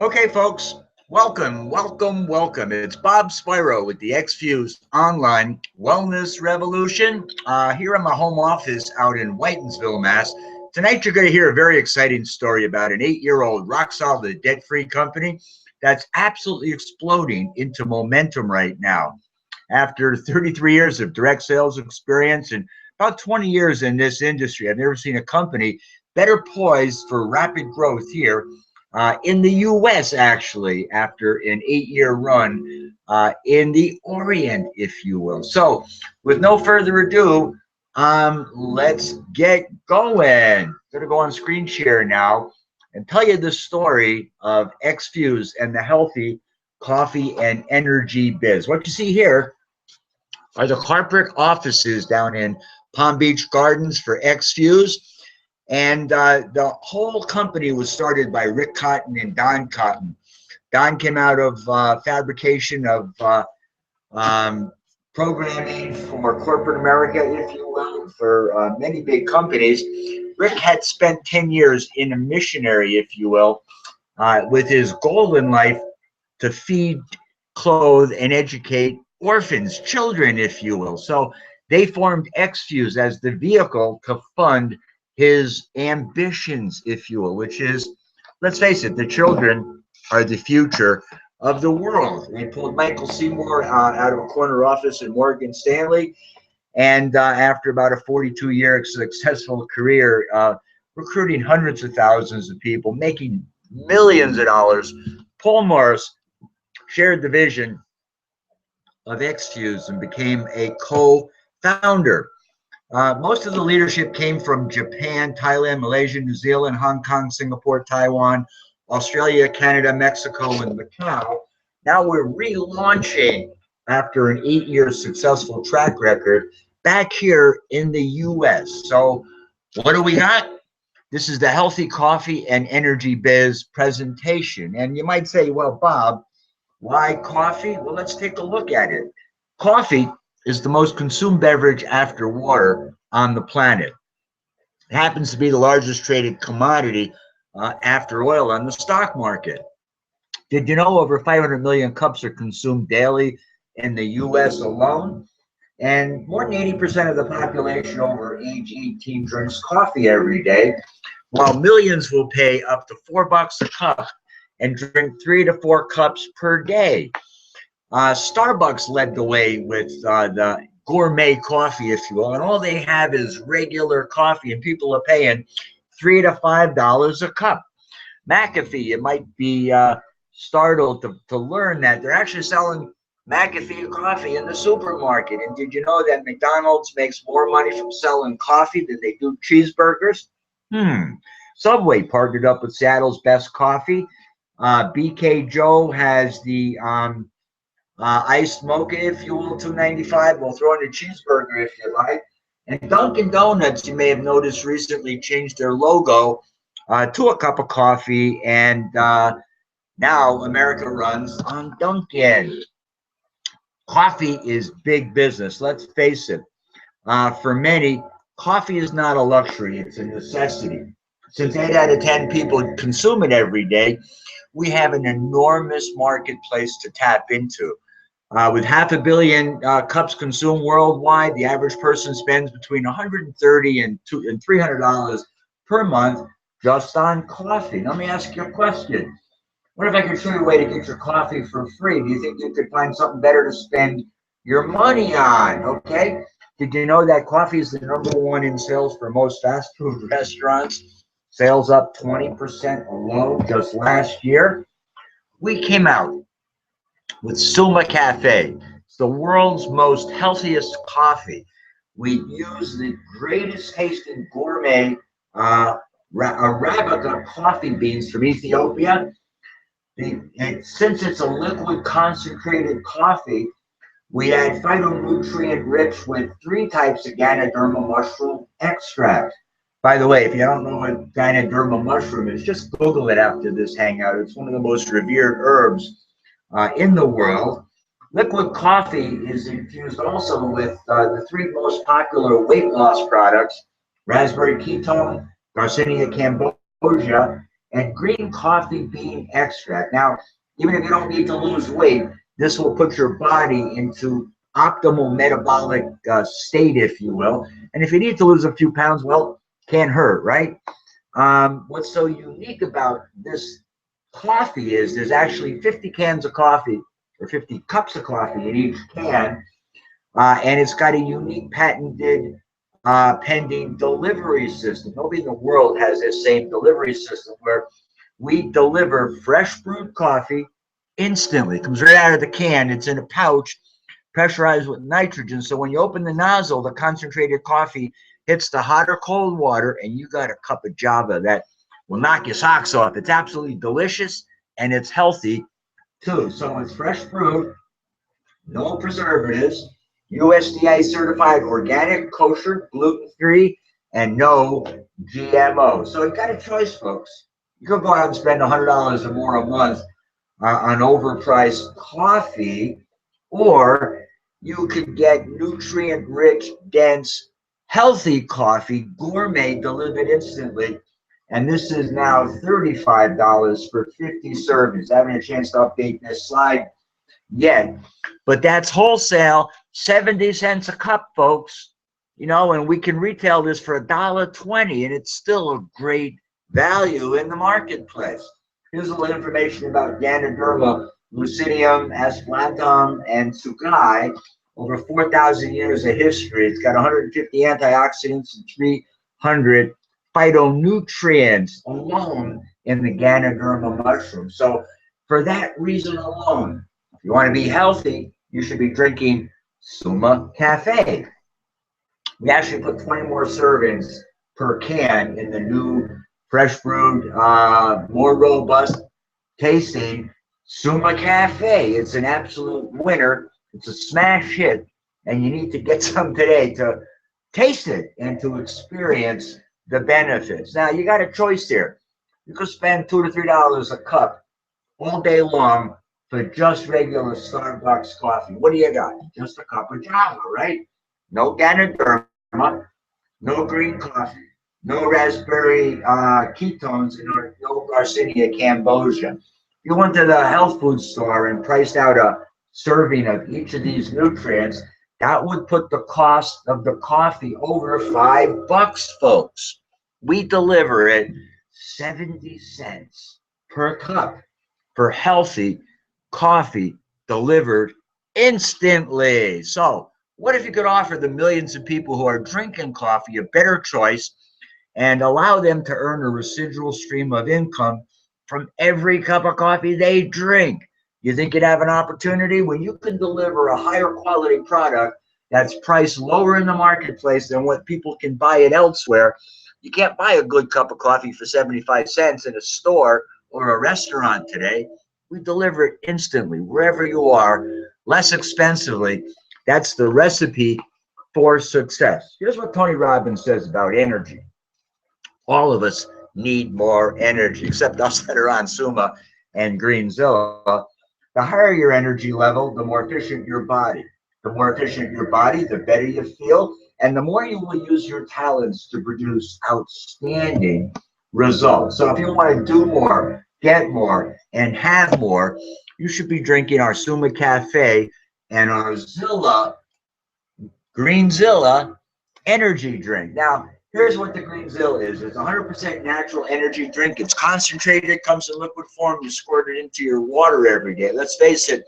Okay, folks, welcome. It's Bob Spyro with the XFuse Online Wellness Revolution here in my home office out in Whitensville, Mass. Tonight, you're going to hear a very exciting story about an 8-year-old rock-solid debt-free company that's absolutely exploding into momentum right now. After 33 years of direct sales experience and about 20 years in this industry, I've never seen a company better poised for rapid growth here in the U.S. actually, after an 8-year run in the Orient, if you will. So, with no further ado, let's get going. I'm going to go on screen share now and tell you the story of XFuse and the healthy coffee and energy biz. What you see here are the corporate offices down in Palm Beach Gardens for XFuse. And the whole company was started by Rick Cotton and Don Cotton. Don came out of fabrication of programming for corporate America, if you will, for many big companies. Rick had spent 10 years in a missionary, if you will, with his goal in life to feed, clothe, and educate orphans, children, if you will. So they formed XFuse as the vehicle to fund his ambitions, if you will, which is, let's face it, the children are the future of the world. They pulled Michael Seymour out of a corner office in Morgan Stanley, and after about a 42-year successful career, recruiting hundreds of thousands of people, making millions of dollars, Paul Morris shared the vision of XFuse and became a co-founder. Most of the leadership came from Japan, Thailand, Malaysia, New Zealand, Hong Kong, Singapore, Taiwan, Australia, Canada, Mexico, and Macau. Now we're relaunching after an 8-year successful track record back here in the U.S. So what do we got? This is the Healthy Coffee and Energy Biz presentation. And you might say, well, Bob, why coffee? Well, let's take a look at it. Coffee is the most consumed beverage after water on the planet. It happens to be the largest traded commodity after oil on the stock market. Did you know over 500 million cups are consumed daily in the U.S. alone? And more than 80% of the population over age 18 drinks coffee every day, while millions will pay up to $4 a cup and drink 3 to 4 cups per day. Starbucks led the way with the gourmet coffee, if you will, and all they have is regular coffee, and people are paying $3 to $5 a cup. McAfee, you might be startled to learn that they're actually selling McAfee coffee in the supermarket. And did you know that McDonald's makes more money from selling coffee than they do cheeseburgers? Subway partnered up with Seattle's Best Coffee. BK Joe has the iced mocha, if you will, $2.95. We'll throw in a cheeseburger if you like. And Dunkin' Donuts, you may have noticed recently, changed their logo to a cup of coffee, and now America runs on Dunkin'. Coffee is big business. Let's face it. For many, coffee is not a luxury; it's a necessity. Since 8 out of 10 people consume it every day, we have an enormous marketplace to tap into. With 500 million cups consumed worldwide, the average person spends between $130 and $300 per month just on coffee. Now, let me ask you a question. What if I could show you a way to get your coffee for free? Do you think you could find something better to spend your money on? Okay. Did you know that coffee is the #1 in sales for most fast food restaurants? Sales up 20% alone just last year. We came out with Suma Cafe. It's the world's most healthiest coffee. We use the greatest tasting gourmet Arabica coffee beans from Ethiopia. Since it's a liquid concentrated coffee, we add phytonutrient rich with 3 types of Ganoderma mushroom extract. By the way, if you don't know what Ganoderma mushroom is, just Google it after this hangout. It's one of the most revered herbs in the world. Liquid coffee is infused also with the 3 most popular weight loss products: raspberry ketone, Garcinia cambogia, and green coffee bean extract. Now, even if you don't need to lose weight, this will put your body into optimal metabolic state, if you will. And if you need to lose a few pounds, well, can't hurt, right? What's so unique about this coffee is there's actually 50 cans of coffee or 50 cups of coffee in each can, and it's got a unique patented pending delivery system. Nobody in the world has this same delivery system where we deliver fresh brewed coffee instantly. It comes right out of the can. It's in a pouch, pressurized with nitrogen. So when you open the nozzle, the concentrated coffee hits the hot or cold water, and you got a cup of Java that will knock your socks off. It's absolutely delicious, and it's healthy too. So it's fresh brewed, no preservatives, USDA certified organic, kosher, gluten-free, and no GMO. So you got a choice, folks. You could go out and spend $100 or more a month on overpriced coffee, or you could get nutrient-rich, dense, healthy coffee, gourmet, delivered instantly. And this is now $35 for 50 servings. I haven't had a chance to update this slide yet, but that's wholesale, 70 cents a cup, folks. You know, and we can retail this for $1.20, and it's still a great value in the marketplace. Here's a little information about Ganoderma, Lucidium, Asplantum, and Tsugai. Over 4,000 years of history. It's got 150 antioxidants and 300 phytonutrients alone in the Ganoderma mushroom. So for that reason alone, if you want to be healthy, you should be drinking Suma Cafe. We actually put 20 more servings per can in the new fresh brewed, more robust tasting Suma Cafe. It's an absolute winner. It's a smash hit, and you need to get some today to taste it and to experience the benefits. Now, you got a choice here. You could spend $2 to $3 a cup all day long for just regular Starbucks coffee. What do you got? Just a cup of Java, right? No Ganoderma, no green coffee, no raspberry ketones, and no Garcinia cambogia. If you went to the health food store and priced out a serving of each of these nutrients, that would put the cost of the coffee over $5, folks. We deliver it 70 cents per cup for healthy coffee delivered instantly. So what if you could offer the millions of people who are drinking coffee a better choice and allow them to earn a residual stream of income from every cup of coffee they drink? You think you'd have an opportunity when you can deliver a higher quality product that's priced lower in the marketplace than what people can buy it elsewhere? You can't buy a good cup of coffee for 75 cents in a store or a restaurant today. We deliver it instantly, wherever you are, less expensively. That's the recipe for success. Here's what Tony Robbins says about energy. All of us need more energy, except us that are on Suma and Greenzilla. The higher your energy level, the more efficient your body. The more efficient your body, the better you feel, and the more you will use your talents to produce outstanding results. So if you want to do more, get more, and have more, you should be drinking our Suma Cafe and our Greenzilla energy drink. Now, here's what the Greenzilla is. It's 100% natural energy drink. It's concentrated. It comes in liquid form. You squirt it into your water every day. Let's face it,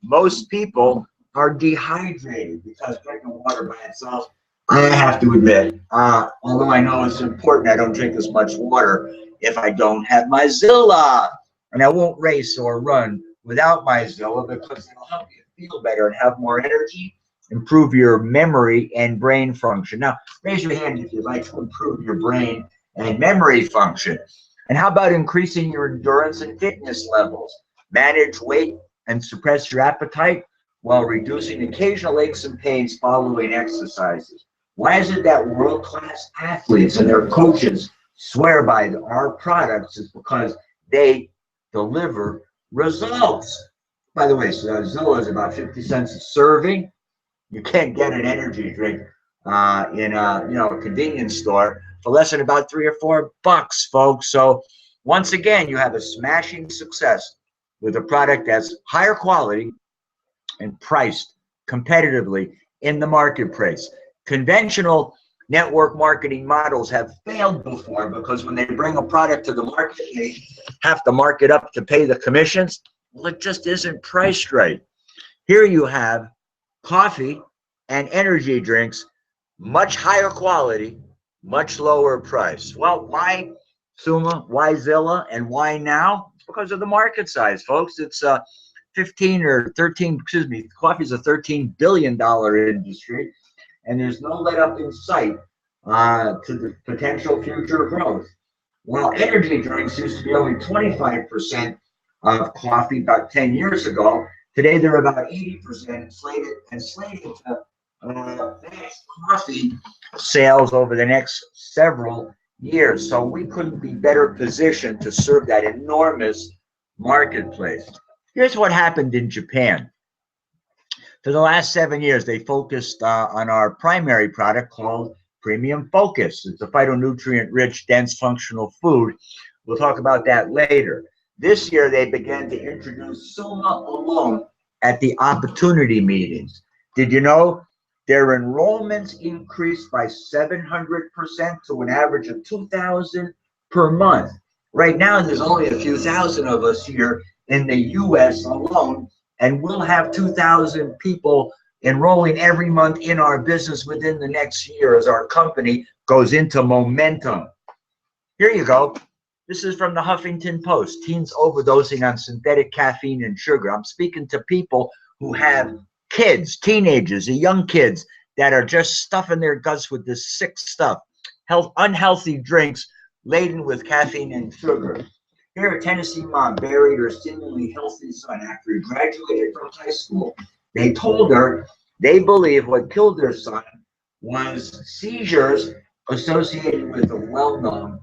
most people are dehydrated because drinking water by itself, I have to admit, although I know it's important, I don't drink as much water if I don't have my Zilla. And I won't race or run without my Zilla because it'll help you feel better and have more energy, improve your memory and brain function. Now, raise your hand if you'd like to improve your brain and memory function. And how about increasing your endurance and fitness levels? Manage weight and suppress your appetite while reducing occasional aches and pains following exercises. Why is it that world-class athletes and their coaches swear by our products? Is because they deliver results. By the way, so Zilla is about 50 cents a serving. You can't get an energy drink in a convenience store for less than about $3 or $4, folks. So Once again, you have a smashing success with a product that's higher quality and priced competitively in the marketplace. Conventional network marketing models have failed before because when they bring a product to the market, they have to mark it up to pay the commissions. Well, it just isn't priced right. Here you have coffee and energy drinks, much higher quality, much lower price. Well, why Suma, why Zilla, and why now? It's because of the market size, folks. It's 15 or 13, excuse me, coffee is a $13 billion industry, and there's no let up in sight to the potential future growth. While energy drinks used to be only 25% of coffee about 10 years ago, today they're about 80% slated to match coffee sales over the next several years. So we couldn't be better positioned to serve that enormous marketplace. Here's what happened in Japan. For the last 7 years, they focused on our primary product called Premium Focus. It's a phytonutrient-rich, dense, functional food. We'll talk about that later. This year, they began to introduce Suma alone at the opportunity meetings. Did you know their enrollments increased by 700% to an average of 2,000 per month? Right now, there's only a few thousand of us here in the U.S. alone, and we'll have 2,000 people enrolling every month in our business within the next year as our company goes into momentum. Here you go. This is from the Huffington Post. Teens overdosing on synthetic caffeine and sugar. I'm speaking to people who have kids, teenagers, young kids that are just stuffing their guts with this sick stuff, unhealthy drinks laden with caffeine and sugar. Here, a Tennessee mom buried her seemingly healthy son after he graduated from high school. They told her they believe what killed their son was seizures associated with a well-known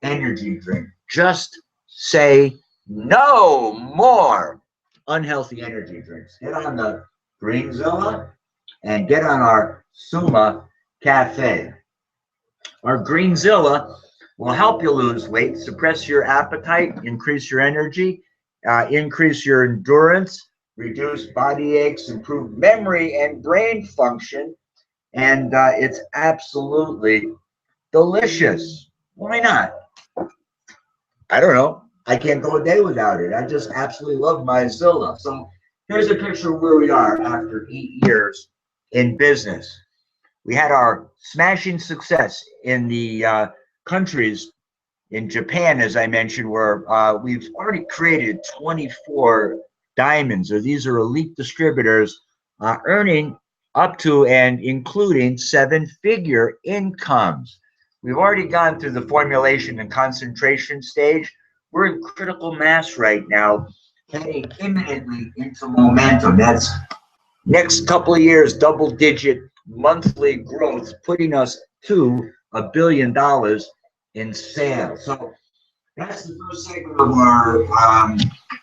energy drink. Just say no more unhealthy energy drinks. Get on the Greenzilla and get on our Suma Cafe. Our Greenzilla will help you lose weight, suppress your appetite, increase your energy, increase your endurance, reduce body aches, improve memory and brain function, and it's absolutely delicious. Why not? I don't know. I can't go a day without it. I just absolutely love my Zilla. So here's a picture of where we are after 8 years in business. We had our smashing success in the countries in Japan, as I mentioned, where we've already created 24 diamonds. So these are elite distributors earning up to and including 7-figure incomes. We've already gone through the formulation and concentration stage. We're in critical mass right now, heading imminently into momentum. That's next couple of years, double-digit monthly growth, putting us to $1 billion in sales. So that's the first segment of our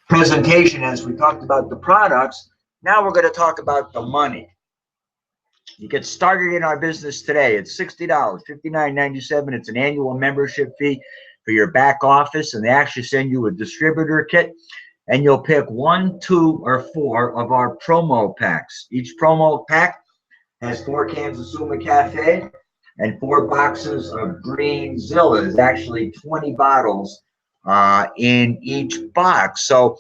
presentation. As we talked about the products, now we're going to talk about the money. You get started in our business today. It's $60, $59.97. It's an annual membership fee for your back office, and they actually send you a distributor kit, and you'll pick 1, 2, or 4 of our promo packs. Each promo pack has 4 cans of Suma Cafe and 4 boxes of Greenzilla. There's actually 20 bottles in each box. So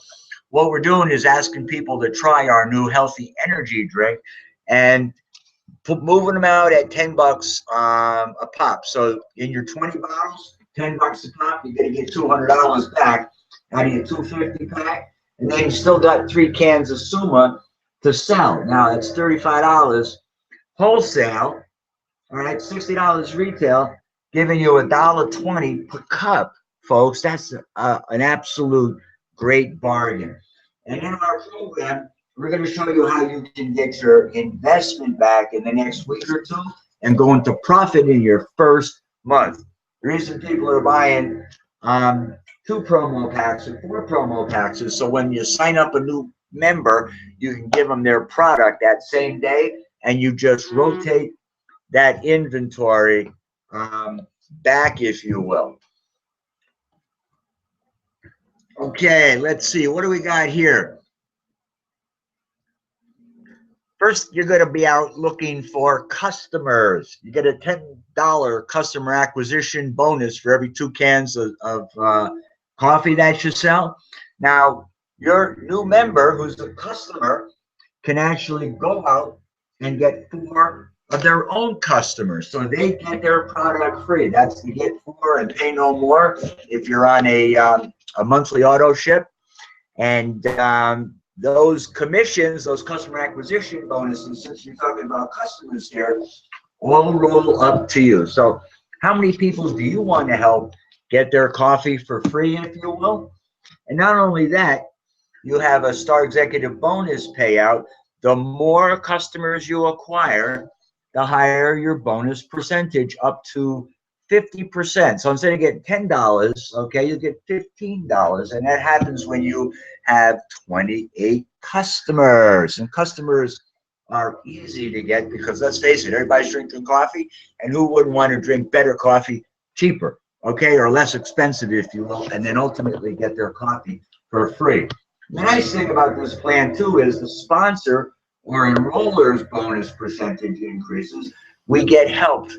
what we're doing is asking people to try our new healthy energy drink and moving them out at $10 a pop. So in your 20 bottles, $10 a pop, you're going to get $200 back out of your 250 pack. And then you still got 3 cans of Suma to sell. Now that's $35 wholesale. All right, $60 retail, giving you $1.20 per cup, folks. That's an absolute great bargain. And in our program, we're going to show you how you can get your investment back in the next week or 2 and go into profit in your first month. The reason people are buying 2 promo packs or 4 promo packs is so when you sign up a new member, you can give them their product that same day, and you just rotate that inventory back, if you will. Okay, let's see. What do we got here? First, you're going to be out looking for customers. You get a $10 customer acquisition bonus for every 2 cans of coffee that you sell. Now, your new member who's a customer can actually go out and get 4 of their own customers. So they get their product free. That's to get 4 and pay no more if you're on a monthly auto ship. And those commissions, those customer acquisition bonuses, since you're talking about customers here, all roll up to you. So how many people do you want to help get their coffee for free, if you will? And not only that, you have a Star Executive bonus payout. The more customers you acquire, the higher your bonus percentage, up to 50%. So instead of getting $10, okay, you get $15. And that happens when you have 28 customers. And customers are easy to get because, let's face it, everybody's drinking coffee. And who wouldn't want to drink better coffee cheaper, okay, or less expensive, if you will, and then ultimately get their coffee for free. The nice thing about this plan, too, is the sponsor or enroller's bonus percentage increases. We get helped,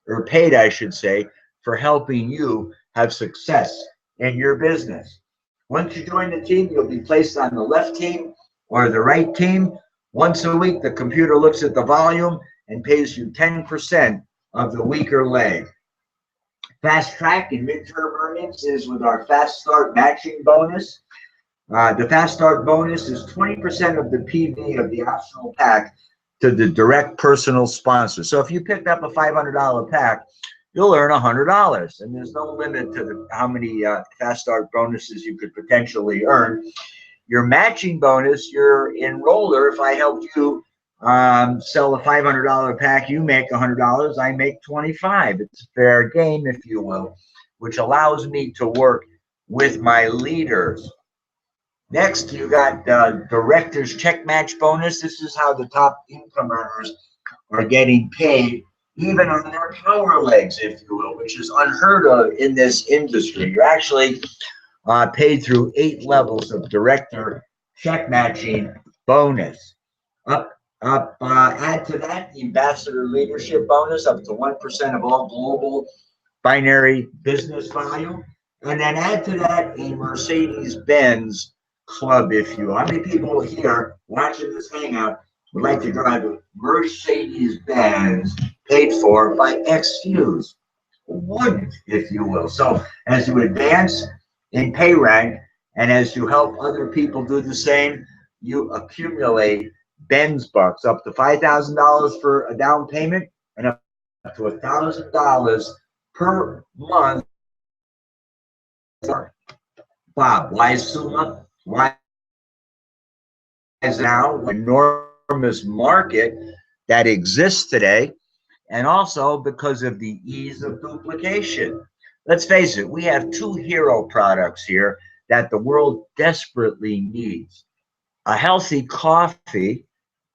or paid, I should say, for helping you have success in your business. Once you join the team, you'll be placed on the left team or the right team. Once a week, the computer looks at the volume and pays you 10% of the weaker leg. Fast track and midterm earnings is with our Fast Start matching bonus. The Fast Start bonus is 20% of the PV of the optional pack to the direct personal sponsor. So if you picked up a $500 pack, you'll earn $100, and there's no limit to how many Fast Start bonuses you could potentially earn. Your matching bonus, your enroller, if I helped you sell a $500 pack, you make $100, I make $25. It's a fair game, if you will, which allows me to work with my leaders. Next, you got director's check match bonus. This is how the top income earners are getting paid, even on their power legs, if you will, which is unheard of in this industry. You're actually paid through 8 levels of director check matching bonus. Add to that the ambassador leadership bonus, up to 1% of all global binary business volume. And then add to that a Mercedes-Benz club, if you will. How many people here watching this hangout would like to drive a Mercedes-Benz paid for by X-Fuse? Wouldn't, if you will. So as you advance in pay rank and as you help other people do the same, you accumulate Benz bucks, up to $5,000 for a down payment and up to $1,000 per month. Bob, why is Suma? Why is now an enormous market that exists today, and also because of the ease of duplication. Let's face it, we have 2 hero products here that the world desperately needs. A healthy coffee,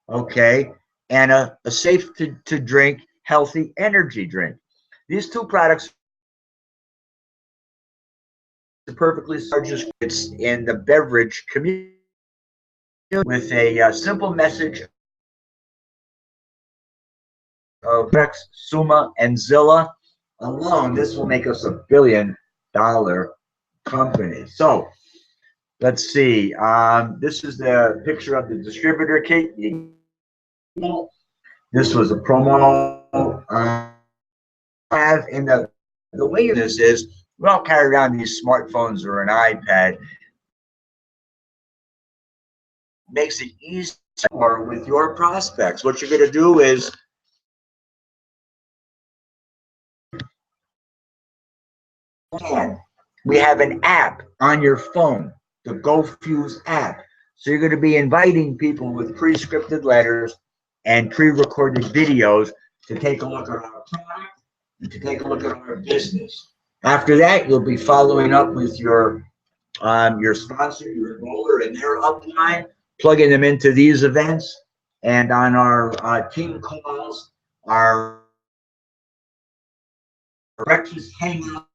okay, and a safe to drink healthy energy drink. These 2 products are perfectly largest in the beverage community with a simple message of Rex, Suma, and Zilla alone. This will make us $1 billion company. So let's see. This is the picture of the distributor kit. This was a promo. Have in the way this is, we all carry around these smartphones or an iPad. Makes it easy with your prospects. What you're going to do is we have an app on your phone, the GoFuse app. So you're going to be inviting people with pre-scripted letters and pre-recorded videos to take a look at our product and to take a look at our business. After that, you'll be following up with your sponsor, your enroller, and their upline, plugging them into these events. And on our team calls, our breakfast hangout,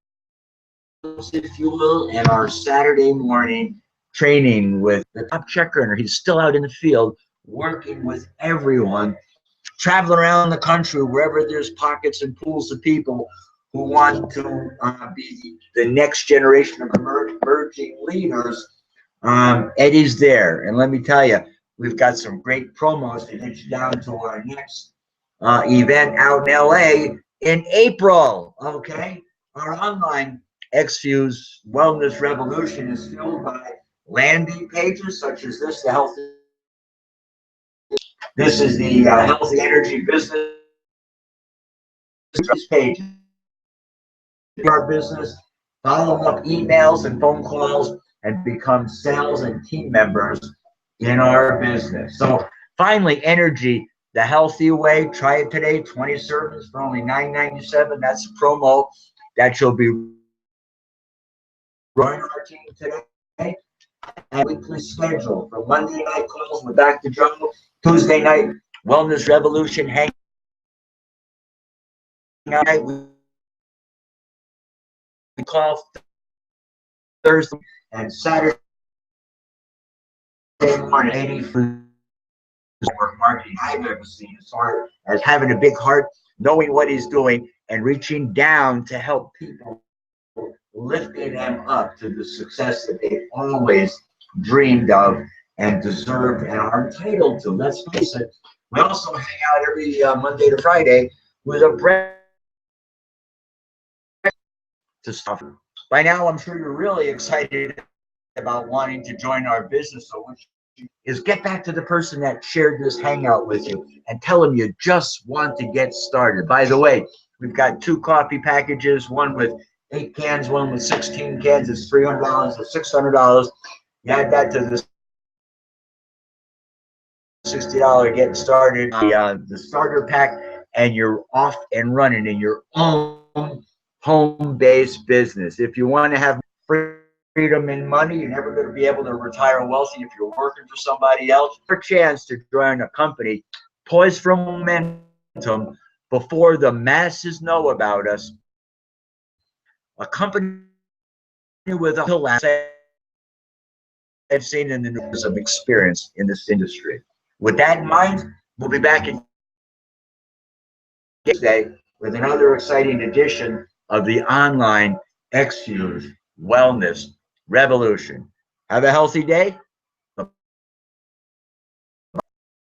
if you will, and our Saturday morning training with the top check earner. He's still out in the field working with everyone, traveling around the country wherever there's pockets and pools of people who want to be the next generation of emerging leaders. Eddie's there. And let me tell you, we've got some great promos to get you down to our next event out in LA in April. Okay. Our online X-Fuse Wellness Revolution is fueled by landing pages such as this, the healthy. This is the Healthy Energy Business page. Our business, follow up emails and phone calls, and become sales and team members in our business. So finally, energy, the healthy way. Try it today. 20 servings for only $9.97. That's a promo that you'll be running our team today. And weekly schedule for Monday night calls with Dr. Joe, Tuesday night Wellness Revolution Hangout. We call Thursday and Saturday morning 80 for marketing I've ever seen, as far as having a big heart, knowing what he's doing, and reaching down to help people, lifting them up to the success that they always dreamed of and deserved and are entitled to. Let's face it. We also hang out every Monday to Friday with a breakfast to stuff. By now, I'm sure you're really excited about wanting to join our business. So what is get back to the person that shared this hangout with you and tell them you just want to get started. By the way, we've got 2 coffee packages, one with 8 cans, one with 16 cans. It's $300 or $600. You add that to the $60 getting started, the starter pack, and you're off and running in your own home-based business. If you want to have freedom and money, you're never going to be able to retire wealthy if you're working for somebody else. For a chance to join a company poised for momentum before the masses know about us, a company with a whole asset I've seen in the news of experience in this industry. With that in mind, we'll be back in today with another exciting edition of the online X-Fuse Wellness Revolution. Have a healthy day.